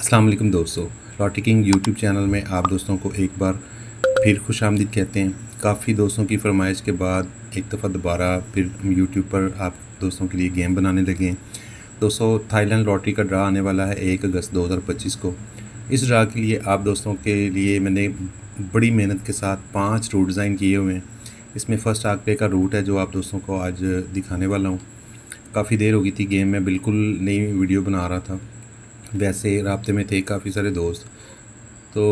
अस्सलाम वालेकुम दोस्तों, लॉटरी किंग यूट्यूब चैनल में आप दोस्तों को एक बार फिर खुशामदीद कहते हैं। काफ़ी दोस्तों की फरमाइश के बाद एक दफ़ा दोबारा फिर यूट्यूब पर आप दोस्तों के लिए गेम बनाने लगे हैं। दोस्तों, थाईलैंड लॉटरी का ड्रा आने वाला है 1 अगस्त 2025 को। इस ड्रा के लिए आप दोस्तों के लिए मैंने बड़ी मेहनत के साथ 5 रूट डिज़ाइन किए हुए हैं। इसमें फ़र्स्ट आंकड़े का रूट है जो आप दोस्तों को आज दिखाने वाला हूँ। काफ़ी देर हो गई थी, गेम में बिल्कुल नई वीडियो बना रहा था, वैसे राब्ते में थे काफ़ी सारे दोस्त। तो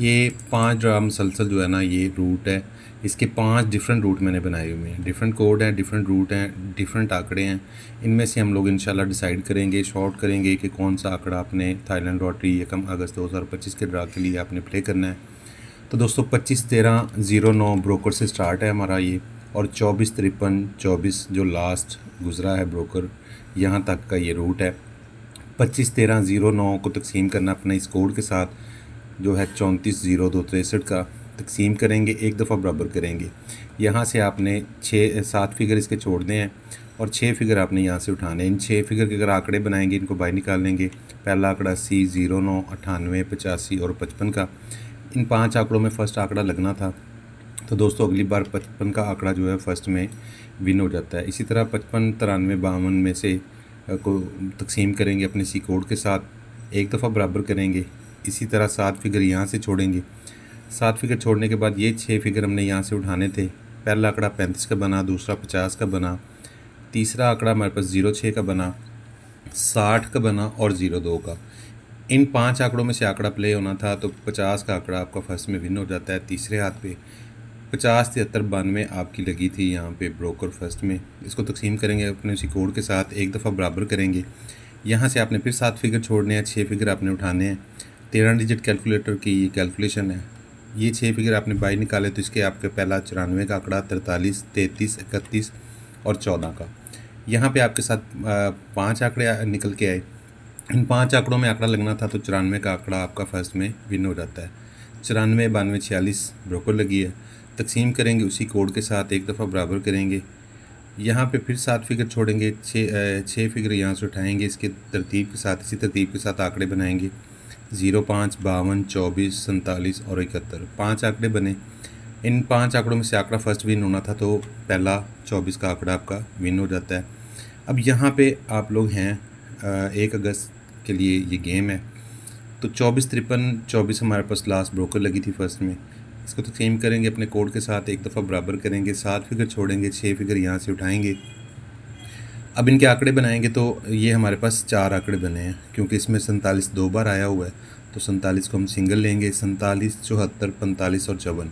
ये 5 ड्रा मुसलसल जो है ना, ये रूट है। इसके 5 डिफरेंट रूट मैंने बनाए हुए हैं, डिफरेंट कोड हैं, डिफरेंट रूट हैं, डिफरेंट आंकड़े हैं। इनमें से हम लोग इंशाल्लाह डिसाइड करेंगे, शॉर्ट करेंगे कि कौन सा आंकड़ा आपने थाईलैंड लॉटरी 1 अगस्त 2025 के ड्रा के लिए आपने प्ले करना है। तो दोस्तों 25-13-09 ब्रोकर से स्टार्ट है हमारा ये, और 24-53-24 जो लास्ट गुज़रा है ब्रोकर, यहाँ तक का ये रूट है। 25-13-09 को तकसीम करना अपने इस कोड के साथ जो है 34-02-63 का तकसीम करेंगे, एक दफ़ा बराबर करेंगे। यहाँ से आपने 7 फिगर इसके छोड़ने हैं और 6 फिगर आपने यहाँ से उठाने हैं। इन 6 फिगर के अगर आंकड़े बनाएंगे, इनको बाहर निकाल लेंगे। पहला आंकड़ा 80, 09, 98, 85 और 55 का। इन 5 आंकड़ों में फ़र्स्ट आंकड़ा लगना था, तो दोस्तों अगली बार 55 का आंकड़ा जो है फर्स्ट में विन हो जाता है। इसी तरह 55, 93, 52 में से को तकसीम करेंगे अपने सी कोड के साथ, एक दफ़ा बराबर करेंगे। इसी तरह 7 फिगर यहाँ से छोड़ेंगे। 7 फिगर छोड़ने के बाद ये 6 फिगर हमने यहाँ से उठाने थे। पहला आंकड़ा 35 का बना, दूसरा 50 का बना, तीसरा आंकड़ा हमारे पास 06 का बना, 60 का बना और 02 का। इन 5 आंकड़ों में से आंकड़ा प्ले होना था, तो 50 का आंकड़ा आपका फर्स्ट में विन हो जाता है तीसरे हाथ पे। 50, 73, 92 आपकी लगी थी यहाँ पे ब्रोकर फर्स्ट में। इसको तकसीम करेंगे अपने उसी कोड के साथ, एक दफ़ा बराबर करेंगे। यहाँ से आपने फिर 7 फिगर छोड़ने हैं, 6 फिगर आपने उठाने हैं। 13 डिजिट कैलकुलेटर की ये कैलकुलेशन है। ये 6 फिगर आपने बाहर निकाले तो इसके आपके पहला 94 का आंकड़ा, 43, 33, 31 और 14 का। यहाँ पे आपके साथ 5 आंकड़े निकल के आए। इन 5 आंकड़ों में आंकड़ा लगना था, तो 94 का आंकड़ा आपका फर्स्ट में विन हो जाता है। 94, 92, 46 ब्रोकर लगी है। तकसीम करेंगे उसी कोड के साथ, एक दफ़ा बराबर करेंगे। यहाँ पे फिर 7 फिगर छोड़ेंगे, 6 फिगर यहाँ से उठाएंगे। इसके तरतीब के साथ, इसी तरतीब के साथ आंकड़े बनाएंगे। 05, 52, 24, 47 और 71 5 आंकड़े बने। इन 5 आंकड़ों में से आंकड़ा फर्स्ट विन होना था, तो पहला 24 का आंकड़ा आपका विन हो जाता है। अब यहाँ पे आप लोग हैं 1 अगस्त के लिए ये गेम है। तो 24-53-24 हमारे पास लास्ट ब्रोकर लगी थी फर्स्ट में। इसको तकसीम करेंगे अपने कोड के साथ, एक दफ़ा बराबर करेंगे। 7 फिगर छोड़ेंगे, 6 फिगर यहाँ से उठाएंगे। अब इनके आंकड़े बनाएंगे, तो ये हमारे पास 4 आंकड़े बने हैं, क्योंकि इसमें 47 2 बार आया हुआ है, तो 47 को हम सिंगल लेंगे। 47, 74, 45 और 54।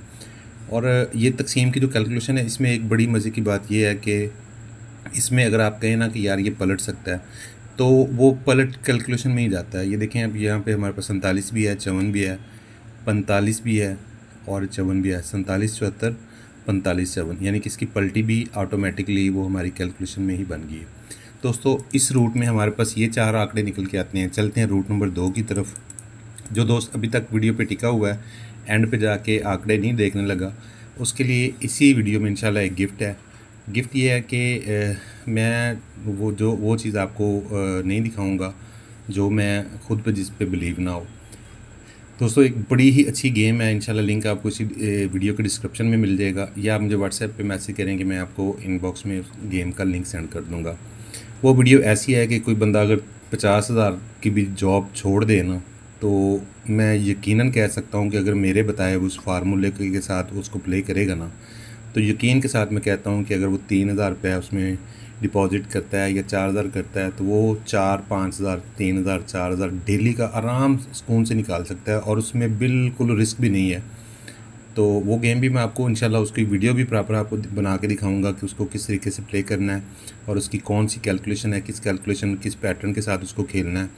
और ये तकसीम की जो कैलकुलेशन है, इसमें एक बड़ी मज़े की बात यह है कि इसमें अगर आप कहें ना कि यार ये पलट सकता है, तो वो पलट कैलकुलेशन में ही जाता है। ये देखें, अब यहाँ पे हमारे पास 47 भी है, 54 भी है, 45 भी है और 54 भी है। 47, 74, 45, 54, यानी कि इसकी पलटी भी ऑटोमेटिकली वो हमारी कैलकुलेशन में ही बन गई है। दोस्तों, इस रूट में हमारे पास ये 4 आंकड़े निकल के आते हैं। चलते हैं रूट नंबर 2 की तरफ। जो दोस्त अभी तक वीडियो पे टिका हुआ है, एंड पे जाके आंकड़े नहीं देखने लगा, उसके लिए इसी वीडियो में इंशाल्लाह एक गिफ्ट है। गिफ्ट ये है कि मैं वो चीज़ आपको नहीं दिखाऊंगा जो मैं खुद पे जिस पे बिलीव ना हो। दोस्तों, एक बड़ी ही अच्छी गेम है, इंशाल्लाह लिंक आपको इसी वीडियो के डिस्क्रिप्शन में मिल जाएगा, या आप मुझे व्हाट्सएप पे मैसेज करेंगे, मैं आपको इनबॉक्स में उस गेम का लिंक सेंड कर दूँगा। वो वीडियो ऐसी है कि कोई बंदा अगर 50,000 की भी जॉब छोड़ दे ना, तो मैं यकीनन कह सकता हूँ कि अगर मेरे बताए उस फार्मूले के साथ उसको प्ले करेगा ना, तो यकीन के साथ मैं कहता हूँ कि अगर वो 3,000 रुपया उसमें डिपॉजिट करता है या 4,000 करता है, तो वो 4-5,000, 3,000, 4,000 डेली का आराम सुकून से निकाल सकता है, और उसमें बिल्कुल रिस्क भी नहीं है। तो वो गेम भी मैं आपको इंशाल्लाह उसकी वीडियो भी प्रॉपर आपको बना के दिखाऊंगा कि उसको किस तरीके से प्ले करना है, और उसकी कौन सी कैलकुलेशन है, किस कैलकुलेशन किस पैटर्न के साथ उसको खेलना है।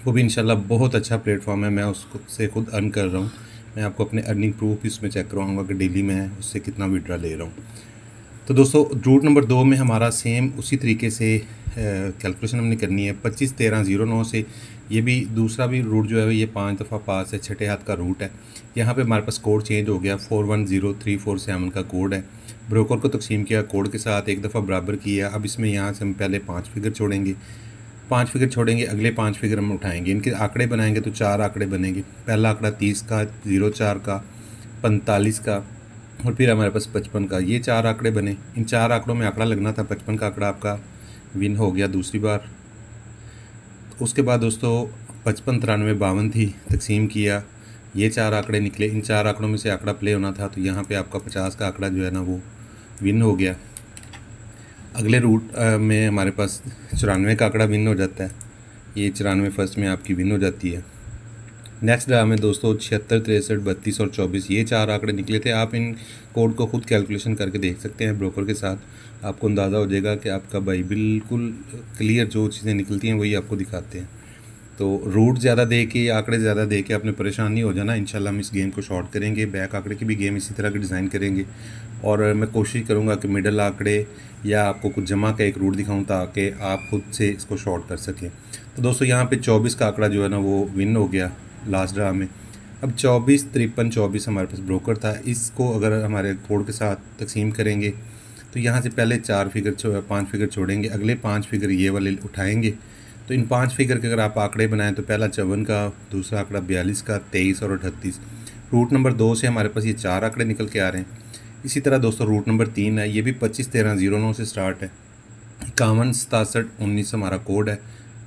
वो भी इंशाल्लाह बहुत अच्छा प्लेटफॉर्म है, मैं उसको से खुद अर्न कर रहा हूँ। मैं आपको अपने अर्निंग प्रूफ भी उसमें चेक करवाऊँगा कि डेली मैं उससे कितना विड्रा ले रहा हूँ। तो दोस्तों, रूट नंबर 2 में हमारा सेम उसी तरीके से कैलकुलेशन हमने करनी है। 25-13-09 से ये भी दूसरा भी रूट जो है ये 5 दफ़ा पास है, छठे हाथ का रूट है। यहाँ पे हमारे पास कोड चेंज हो गया, 410347 का कोड है। ब्रोकर को तकसीम किया कोड के साथ, एक दफ़ा बराबर किया। अब इसमें यहाँ से हम पहले 5 फिगर छोड़ेंगे। 5 फिगर छोड़ेंगे, अगले 5 फिगर हम उठाएंगे। इनके आंकड़े बनाएंगे तो 4 आंकड़े बनेंगे। पहला आंकड़ा 30 का, 04 का, 45 का और फिर हमारे पास 55 का। ये 4 आंकड़े बने। इन 4 आंकड़ों में आंकड़ा लगना था। 55 का आंकड़ा आपका विन हो गया दूसरी बार। उसके बाद दोस्तों 55, 93, 52 थी, तकसीम किया, ये 4 आंकड़े निकले। इन 4 आंकड़ों में से आंकड़ा प्ले होना था, तो यहाँ पे आपका 50 का आंकड़ा जो है ना वो विन हो गया। अगले रूट में हमारे पास 94 का आंकड़ा विन हो जाता है। ये 94 फर्स्ट में आपकी विन हो जाती है। नेक्स्ट ड्रा में दोस्तों 76, 63, 32 और 24 ये 4 आंकड़े निकले थे। आप इन कोड को खुद कैलकुलेशन करके देख सकते हैं ब्रोकर के साथ। आपको अंदाज़ा हो जाएगा कि आपका भाई बिल्कुल क्लियर जो चीज़ें निकलती हैं वही आपको दिखाते हैं। तो रूट ज़्यादा दे के, आंकड़े ज़्यादा दे के आपने परेशान नहीं हो जाना। इंशाल्लाह हम इस गेम को शॉर्ट करेंगे। बैक आंकड़े की भी गेम इसी तरह की डिज़ाइन करेंगे और मैं कोशिश करूँगा कि मिडल आंकड़े या आपको कुछ जमा का एक रूट दिखाऊँ ताकि आप खुद से इसको शॉर्ट कर सकें। तो दोस्तों यहाँ पे 24 का आंकड़ा जो है ना वो विन हो गया लास्ट ड्रा में। अब 24, 53, 24 हमारे पास ब्रोकर था। इसको अगर हमारे कोड के साथ तकसीम करेंगे तो यहाँ से पहले 5 फिगर छोड़ेंगे, अगले 5 फिगर ये वाले उठाएंगे। तो इन 5 फिगर के अगर आप आंकड़े बनाएं तो पहला 54 का, दूसरा आंकड़ा 42 का, 23 और 38। रूट नंबर 2 से हमारे पास ये 4 आंकड़े निकल के आ रहे हैं। इसी तरह दोस्तों रूट नंबर 3 है, ये भी 25, 13, 09 से स्टार्ट है। 51, 67, 19 हमारा कोड है।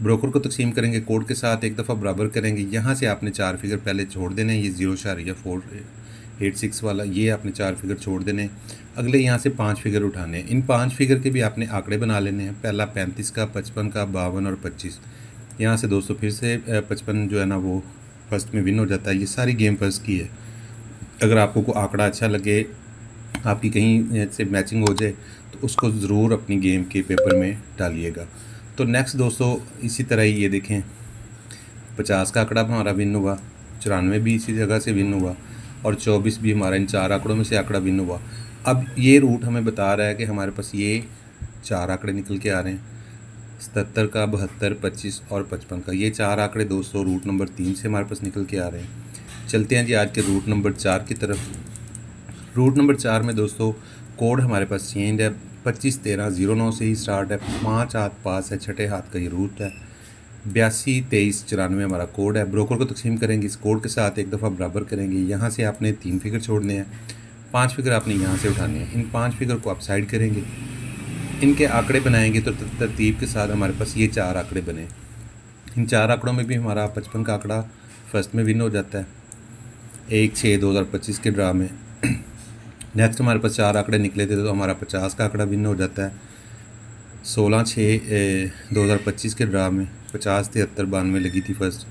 ब्रोकर को तकसीम करेंगे, कोड के साथ एक दफ़ा बराबर करेंगे। यहाँ से आपने 4 फिगर पहले छोड़ देने, ये 0.486 वाला, ये आपने 4 फिगर छोड़ देने। अगले यहाँ से 5 फिगर उठाने हैं। इन 5 फिगर के भी आपने आंकड़े बना लेने हैं। पहला 35 का, 55 का, 52 और 25। यहाँ से दोस्तों फिर से 55 जो है ना वो फर्स्ट में विन हो जाता है। ये सारी गेम फर्स्ट की है। अगर आपको कोई आंकड़ा अच्छा लगे, आपकी कहीं से मैचिंग हो जाए तो उसको ज़रूर अपनी गेम के पेपर में डालिएगा। तो नेक्स्ट दोस्तों इसी तरह ही ये देखें, 50 का आंकड़ा हमारा विन हुआ, 94 भी इसी जगह से विन हुआ और 24 भी हमारा इन 4 आंकड़ों में से आंकड़ा विन हुआ। अब ये रूट हमें बता रहा है कि हमारे पास ये 4 आंकड़े निकल के आ रहे हैं, 77 का, 72, 25 और 55 का। ये 4 आंकड़े दोस्तों रूट नंबर 3 से हमारे पास निकल के आ रहे हैं। चलते हैं जी आज के रूट नंबर 4 की तरफ। रूट नंबर 4 में दोस्तों कोड हमारे पास चेंज है। 25, 13, 09 से ही स्टार्ट है। 5 हाथ पास है, छठे हाथ का ये रूट है। 82, 23, 94 हमारा कोड है। ब्रोकर को तकसीम करेंगे, इस कोड के साथ एक दफ़ा बराबर करेंगे। यहाँ से आपने 3 फिगर छोड़ने हैं, 5 फिगर आपने यहाँ से उठाने हैं। इन 5 फिगर को आप साइड करेंगे, इनके आंकड़े बनाएंगे तो तरतीब के साथ हमारे पास ये 4 आंकड़े बने। इन 4 आंकड़ों में भी हमारा 55 का आंकड़ा फर्स्ट में विन हो जाता है 1/6/2025 के ड्रा में। नेक्स्ट हमारे पास 4 आंकड़े निकले थे तो हमारा 50 का आंकड़ा विन हो जाता है 16/6/2025 के ड्रा में। 50, 73, 92 लगी थी फर्स्ट।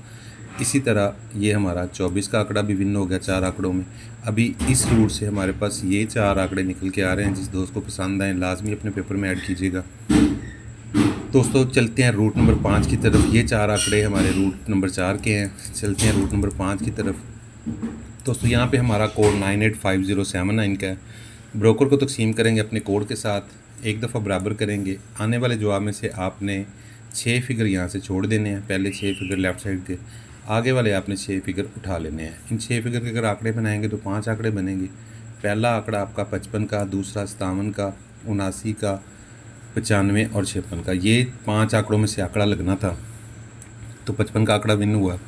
इसी तरह ये हमारा 24 का आंकड़ा भी विन हो गया 4 आंकड़ों में। अभी इस रूट से हमारे पास ये 4 आंकड़े निकल के आ रहे हैं। जिस दोस्त को पसंद आए लाजमी अपने पेपर में ऐड कीजिएगा। दोस्तों चलते हैं रूट नंबर 5 की तरफ। ये 4 आंकड़े हमारे रूट नंबर 4 के हैं। चलते हैं रूट नंबर 5 की तरफ। दोस्तों यहाँ पे हमारा कोड 985079 का है। ब्रोकर को तकसीम करेंगे अपने कोड के साथ, एक दफ़ा बराबर करेंगे। आने वाले जवाब में से आपने 6 फिगर यहाँ से छोड़ देने हैं। पहले 6 फिगर लेफ़्ट साइड के, आगे वाले आपने 6 फिगर उठा लेने हैं। इन 6 फिगर के अगर आंकड़े बनाएंगे तो 5 आंकड़े बनेंगे। पहला आंकड़ा आपका 55 का, दूसरा 57 का, 79 का, 95 और 56 का। ये 5 आंकड़ों में से आंकड़ा लगना था तो 55 का आंकड़ा विन हुआ।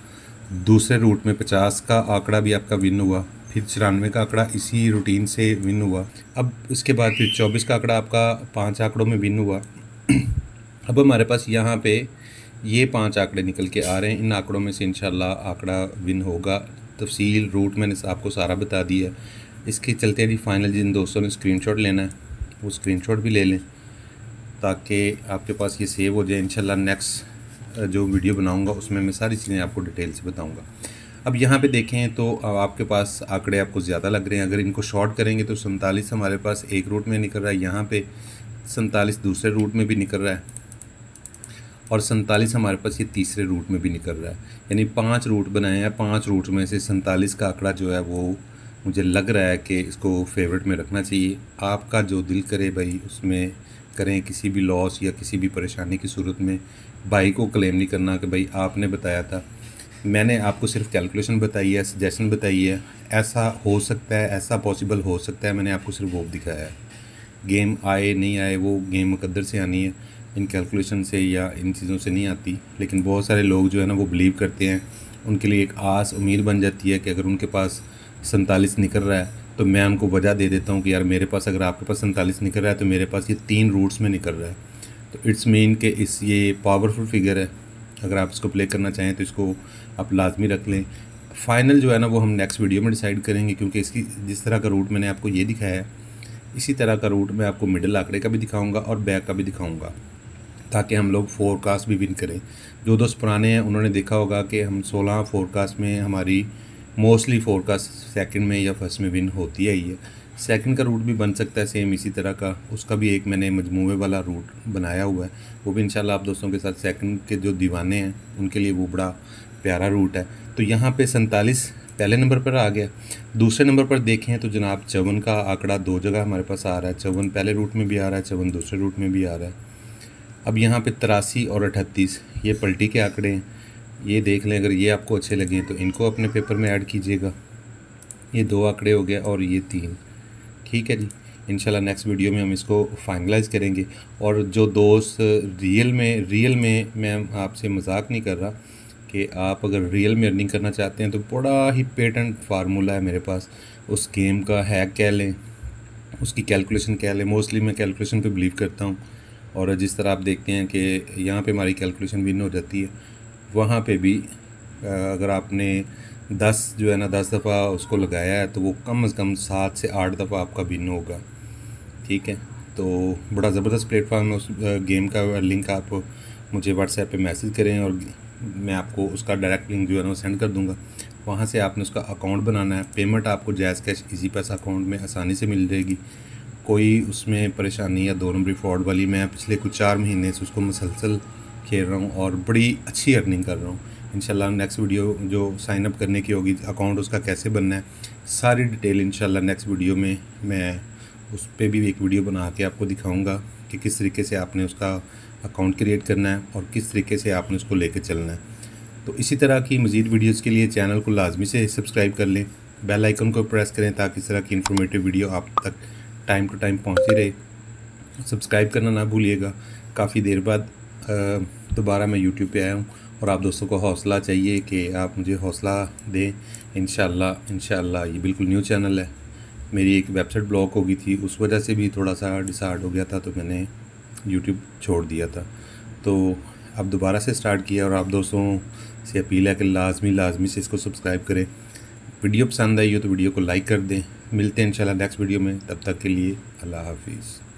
दूसरे रूट में 50 का आंकड़ा भी आपका विन हुआ। फिर 94 का आंकड़ा इसी रूटीन से विन हुआ। अब इसके बाद फिर 24 का आंकड़ा आपका 5 आंकड़ों में विन हुआ। अब हमारे पास यहाँ पे ये 5 आंकड़े निकल के आ रहे हैं। इन आंकड़ों में से इंशाल्लाह आंकड़ा विन होगा। तफसील रूट मैंने आपको सारा बता दिया। इसके चलते भी फाइनल जिन दोस्तों ने स्क्रीनशॉट लेना है वो स्क्रीनशॉट भी ले लें ताकि आपके पास ये सेव हो जाए। इंशाल्लाह नेक्स्ट जो वीडियो बनाऊंगा उसमें मैं सारी चीज़ें आपको डिटेल से बताऊंगा। अब यहाँ पे देखें तो आपके पास आंकड़े आपको ज़्यादा लग रहे हैं। अगर इनको शॉर्ट करेंगे तो 47 हमारे पास एक रूट में निकल रहा है, यहाँ पे 47 दूसरे रूट में भी निकल रहा है और 47 हमारे पास ये तीसरे रूट में भी निकल रहा है। यानी 5 रूट बनाए हैं। 5 रूट में से 47 का आंकड़ा जो है वो मुझे लग रहा है कि इसको फेवरेट में रखना चाहिए। आपका जो दिल करे भाई उसमें करें। किसी भी लॉस या किसी भी परेशानी की सूरत में भाई को क्लेम नहीं करना कि भाई आपने बताया था। मैंने आपको सिर्फ कैलकुलेशन बताई है, सजेशन बताई है। ऐसा हो सकता है, ऐसा पॉसिबल हो सकता है, मैंने आपको सिर्फ वो दिखाया है। गेम आए नहीं आए वो गेम मुकद्दर से आनी है। इन कैलकुलेशन से या इन चीज़ों से नहीं आती, लेकिन बहुत सारे लोग जो है ना वो बिलीव करते हैं। उनके लिए एक आस उम्मीद बन जाती है कि अगर उनके पास 47 निकल रहा है तो मैं उनको वजह दे देता हूँ कि यार मेरे पास, अगर आपके पास 47 निकल रहा है तो मेरे पास ये 3 रूट्स में निकल रहा है। तो इट्स मीन कि ये पावरफुल फिगर है। अगर आप इसको प्ले करना चाहें तो इसको आप लाजमी रख लें। फाइनल जो है ना वो हम नेक्स्ट वीडियो में डिसाइड करेंगे, क्योंकि इसकी जिस तरह का रूट मैंने आपको ये दिखाया है, इसी तरह का रूट मैं आपको मिडिल आंकड़े का भी दिखाऊंगा और बैक का भी दिखाऊंगा, ताकि हम लोग फोरकास्ट भी विन करें। जो दोस्त पुराने हैं उन्होंने देखा होगा कि हम 16 फोरकास्ट में हमारी मोस्टली फोरकास्ट सेकंड में या फर्स्ट में विन होती है ही है। सेकंड का रूट भी बन सकता है सेम इसी तरह का, उसका भी एक मैंने मजमूए वाला रूट बनाया हुआ है, वो भी इंशाल्लाह आप दोस्तों के साथ, सेकंड के जो दीवाने हैं उनके लिए वो बड़ा प्यारा रूट है। तो यहाँ पे 47 पहले नंबर पर आ गया। दूसरे नंबर पर देखें तो जनाब 54 का आंकड़ा 2 जगह हमारे पास आ रहा है। 54 पहले रूट में भी आ रहा है, 54 दूसरे रूट में भी आ रहा है। अब यहाँ पे 83 और 38 ये पलटी के आंकड़े हैं, ये देख लें। अगर ये आपको अच्छे लगें तो इनको अपने पेपर में ऐड कीजिएगा। ये 2 आंकड़े हो गए और ये 3, ठीक है जी। इंशाल्लाह नेक्स्ट वीडियो में हम इसको फाइनलाइज़ करेंगे। और जो दोस्त रियल में मैं आपसे मजाक नहीं कर रहा कि आप अगर रियल में अर्निंग करना चाहते हैं तो बड़ा ही पेटेंट फार्मूला है मेरे पास। उस गेम का हैक कह लें, उसकी कैलकुलेशन कह लें, मोस्टली मैं कैलकुलेशन पे बिलीव करता हूँ। और जिस तरह आप देखते हैं कि यहाँ पे हमारी कैलकुलेशन विन हो जाती है, वहाँ पे भी अगर आपने 10 जो है ना 10 दफ़ा उसको लगाया है तो वो कम से कम 7 से 8 दफ़ा आपका विन होगा, ठीक है। तो बड़ा ज़बरदस्त प्लेटफॉर्म है। उस गेम का लिंक आप मुझे व्हाट्सएप पे मैसेज करें और मैं आपको उसका डायरेक्ट लिंक जो है ना वो सेंड कर दूँगा। वहाँ से आपने उसका अकाउंट बनाना है। पेमेंट आपको जैज़ कैश इजी पैसा अकाउंट में आसानी से मिल जाएगी। कोई उसमें परेशानी या 2 नंबरी फ्रॉड वाली, मैं पिछले कुछ 4 महीने से उसको मुसलसल खेल रहा हूँ और बड़ी अच्छी अर्निंग कर रहा हूँ। इंशाल्लाह नेक्स्ट वीडियो जो साइन अप करने की होगी, अकाउंट उसका कैसे बनना है, सारी डिटेल इंशाल्लाह नेक्स्ट वीडियो में मैं उस पर भी एक वीडियो बना के आपको दिखाऊंगा कि किस तरीके से आपने उसका अकाउंट क्रिएट करना है और किस तरीके से आपने उसको लेकर चलना है। तो इसी तरह की मज़ीद वीडियोस के लिए चैनल को लाजमी से सब्सक्राइब कर लें, बेल आइकन को प्रेस करें ताकि इस तरह की इन्फॉर्मेटिव वीडियो आप तक टाइम टू टाइम पहुंचती रहे। सब्सक्राइब करना ना भूलिएगा। काफ़ी देर बाद दोबारा मैं यूट्यूब पे आया हूँ और आप दोस्तों को हौसला चाहिए कि आप मुझे हौसला दें। इंशाल्लाह ये बिल्कुल न्यू चैनल है। मेरी एक वेबसाइट ब्लॉक हो गई थी, उस वजह से भी थोड़ा सा डिसहार्ट हो गया था, तो मैंने यूट्यूब छोड़ दिया था। तो अब दोबारा से स्टार्ट किया और आप दोस्तों से अपील है कि लाजमी से इसको सब्सक्राइब करें। वीडियो पसंद आई हो तो वीडियो को लाइक कर दें। मिलते हैं इंशाल्लाह नेक्स्ट वीडियो में, तब तक के लिए अल्लाह हाफिज़।